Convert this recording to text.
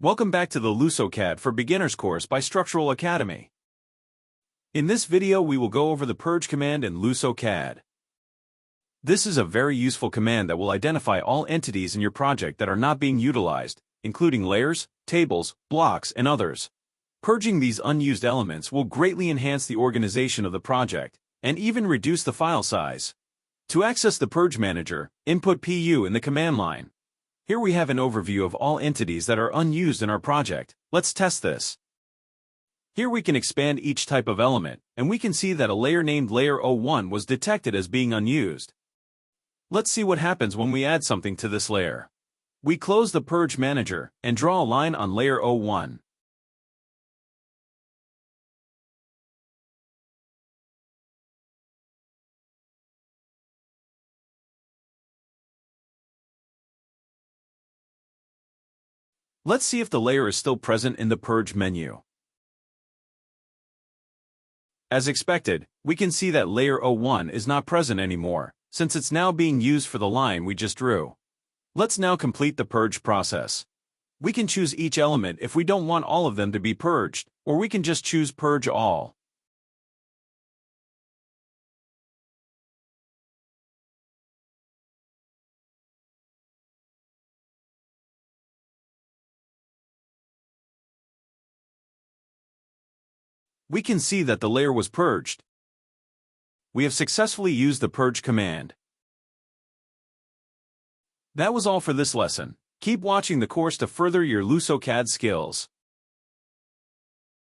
Welcome back to the LusoCAD for Beginners course by Structural Academy. In this video we will go over the Purge command in LusoCAD. This is a very useful command that will identify all entities in your project that are not being utilized, including layers, tables, blocks, and others. Purging these unused elements will greatly enhance the organization of the project, and even reduce the file size. To access the Purge Manager, input PU in the command line. Here we have an overview of all entities that are unused in our project. Let's test this. Here we can expand each type of element, and we can see that a layer named Layer 01 was detected as being unused. Let's see what happens when we add something to this layer. We close the Purge Manager and draw a line on Layer 01. Let's see if the layer is still present in the Purge menu. As expected, we can see that Layer 01 is not present anymore, since it's now being used for the line we just drew. Let's now complete the Purge process. We can choose each element if we don't want all of them to be purged, or we can just choose Purge All. We can see that the layer was purged. We have successfully used the Purge command. That was all for this lesson. Keep watching the course to further your LusoCAD skills.